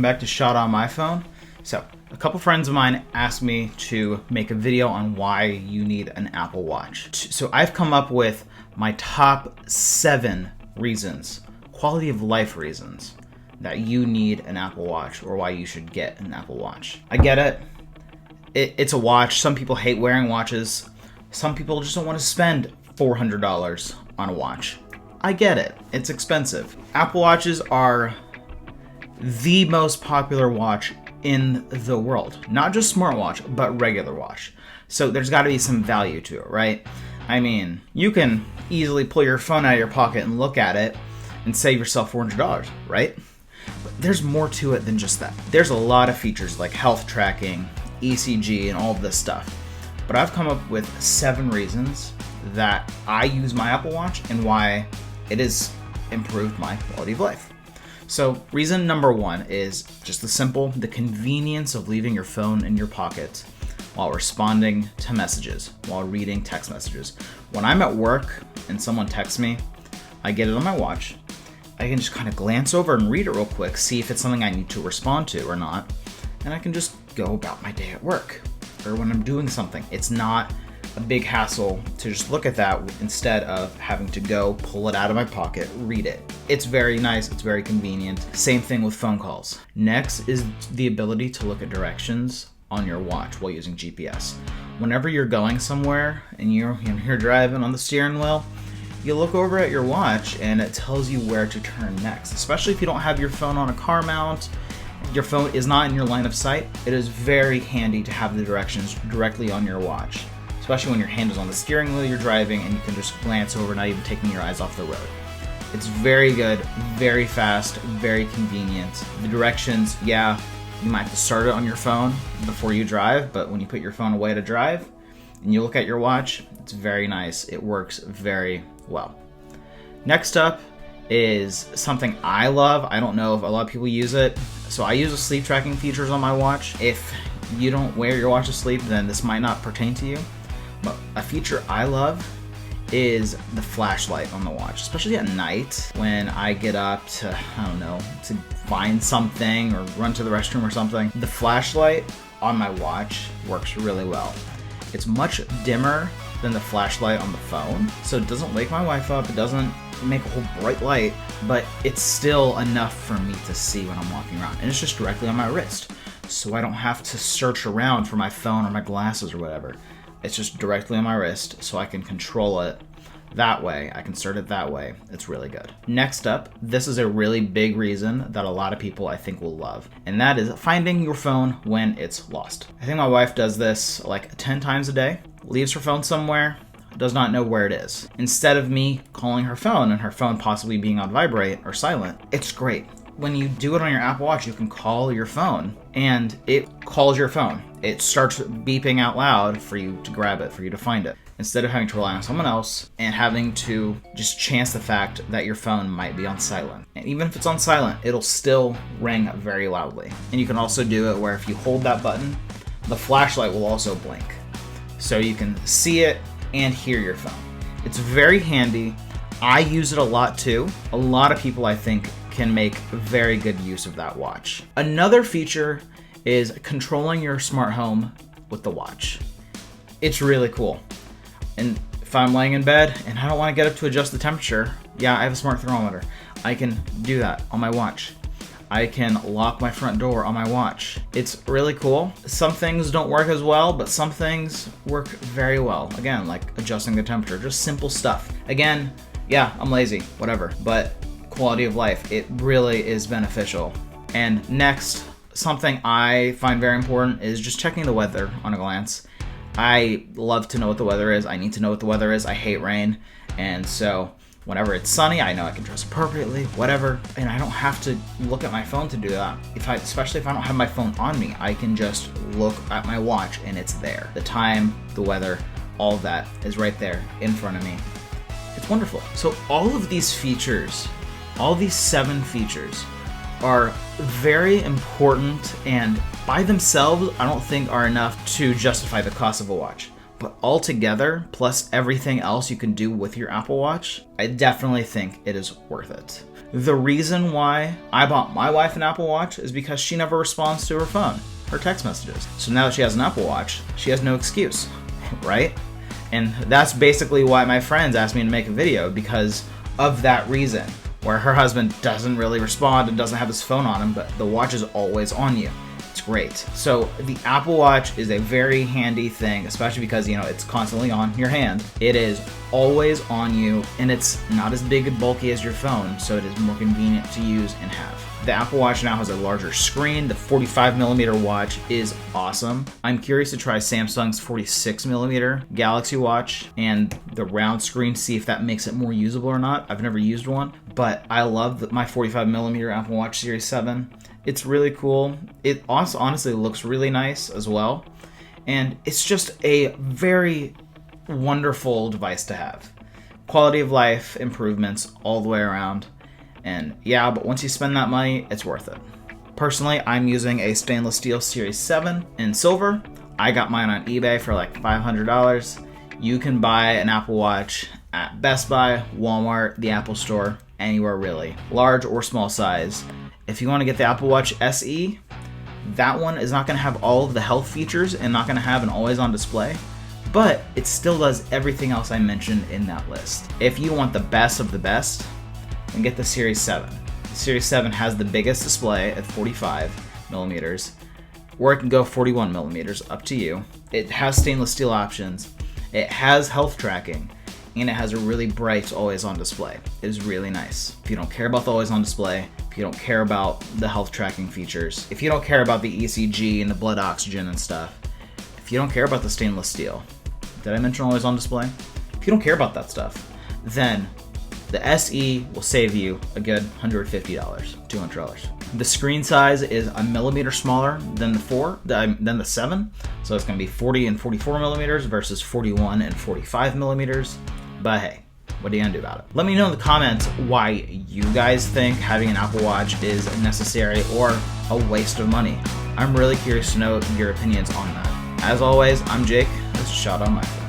welcome back to Shot on My Phone. So, a couple friends of mine asked me to make a video on why you need an Apple Watch. So I've come up with my top 7 reasons, quality of life reasons, that you need an Apple Watch or why you should get an Apple Watch. I get it. It's a watch. Some people hate wearing watches. Some people just don't want to spend $400 on a watch. I get it. It's expensive. Apple Watches are the most popular watch in the world. Not just smartwatch, but regular watch. So there's got to be some value to it, right? I mean, you can easily pull your phone out of your pocket and look at it and save yourself $400, right? But there's more to it than just that. There's a lot of features like health tracking, ECG, and all of this stuff. But I've come up with 7 reasons that I use my Apple Watch and why it has improved my quality of life. So reason number 1 is just the convenience of leaving your phone in your pocket while responding to messages, while reading text messages. When I'm at work and someone texts me, I get it on my watch. I can just kind of glance over and read it real quick, see if it's something I need to respond to or not, and I can just go about my day at work or when I'm doing something. It's not a big hassle to just look at that instead of having to go pull it out of my pocket, read it. It's very nice, it's very convenient. Same thing with phone calls. Next is the ability to look at directions on your watch while using GPS. Whenever you're going somewhere and you're driving on the steering wheel, you look over at your watch and it tells you where to turn next. Especially if you don't have your phone on a car mount, your phone is not in your line of sight, it is very handy to have the directions directly on your watch. Especially when your hand is on the steering wheel you're driving and you can just glance over, not even taking your eyes off the road. It's very good, very fast, very convenient. The directions, yeah, you might have to start it on your phone before you drive, but when you put your phone away to drive and you look at your watch, it's very nice. It works very well. Next up is something I love. I don't know if a lot of people use it. So I use the sleep tracking features on my watch. If you don't wear your watch to sleep, then this might not pertain to you. But a feature I love is the flashlight on the watch, especially at night when I get up to find something or run to the restroom or something. The flashlight on my watch works really well. It's much dimmer than the flashlight on the phone, so it doesn't wake my wife up, it doesn't make a whole bright light, but it's still enough for me to see when I'm walking around. And it's just directly on my wrist, so I don't have to search around for my phone or my glasses or whatever. It's just directly on my wrist, so I can control it that way. I can start it that way. It's really good. Next up, this is a really big reason that a lot of people I think will love, and that is finding your phone when it's lost. I think my wife does this like 10 times a day, leaves her phone somewhere, does not know where it is. Instead of me calling her phone and her phone possibly being on vibrate or silent, it's great. When you do it on your Apple Watch, you can call your phone and it calls your phone. It starts beeping out loud for you to grab it, for you to find it. Instead of having to rely on someone else and having to just chance the fact that your phone might be on silent. And even if it's on silent, it'll still ring very loudly. And you can also do it where if you hold that button, the flashlight will also blink. So you can see it and hear your phone. It's very handy. I use it a lot too. A lot of people, I think, can make very good use of that watch. Another feature is controlling your smart home with the watch. It's really cool. And if I'm laying in bed and I don't want to get up to adjust the temperature, yeah, I have a smart thermometer. I can do that on my watch. I can lock my front door on my watch. It's really cool. Some things don't work as well, but some things work very well. Again, like adjusting the temperature, just simple stuff. Again, yeah, I'm lazy, whatever, but quality of life, it really is beneficial. And next, something I find very important is just checking the weather on a glance. I love to know what the weather is. I need to know what the weather is. I hate rain, and so whenever it's sunny, I know I can dress appropriately, whatever, and I don't have to look at my phone to do that. Especially if I don't have my phone on me, I can just look at my watch and it's there. The time, the weather, all of that is right there in front of me. It's wonderful. So all of these features, all these 7 features are very important, and by themselves, I don't think are enough to justify the cost of a watch. But all together, plus everything else you can do with your Apple Watch, I definitely think it is worth it. The reason why I bought my wife an Apple Watch is because she never responds to her phone, her text messages. So now that she has an Apple Watch, she has no excuse, right? And that's basically why my friends asked me to make a video, because of that reason, where her husband doesn't really respond and doesn't have his phone on him, but the watch is always on you. It's great. So the Apple Watch is a very handy thing, especially because, you know, it's constantly on your hand. It is always on you, and it's not as big and bulky as your phone, so it is more convenient to use and have. The Apple Watch now has a larger screen. The 45mm watch is awesome. I'm curious to try Samsung's 46mm Galaxy Watch and the round screen, see if that makes it more usable or not. I've never used one, but I love my 45mm Apple Watch Series 7. It's really cool. It also honestly looks really nice as well. And it's just a very wonderful device to have. Quality of life improvements all the way around. And yeah, but once you spend that money, it's worth it. Personally, I'm using a stainless steel Series 7 in silver. I got mine on eBay for like $500. You can buy an Apple Watch at Best Buy, Walmart, the Apple Store, anywhere really, large or small size. If you want to get the Apple Watch SE, that one is not going to have all of the health features and not going to have an always-on display, but it still does everything else I mentioned in that list. If you want the best of the best, then get the Series 7. The Series 7 has the biggest display at 45mm, or it can go 41mm, up to you. It has stainless steel options, it has health tracking, and it has a really bright always-on display. It is really nice. If you don't care about the always-on display, if you don't care about the health tracking features, if you don't care about the ECG and the blood oxygen and stuff, if you don't care about the stainless steel, did I mention always-on display? If you don't care about that stuff, then the SE will save you a good $150, $200. The screen size is a millimeter smaller than the 7, so it's going to be 40 and 44mm versus 41 and 45mm. But hey, what are you gonna do about it? Let me know in the comments why you guys think having an Apple Watch is necessary or a waste of money. I'm really curious to know your opinions on that. As always, I'm Jake. This is Shot on My Phone.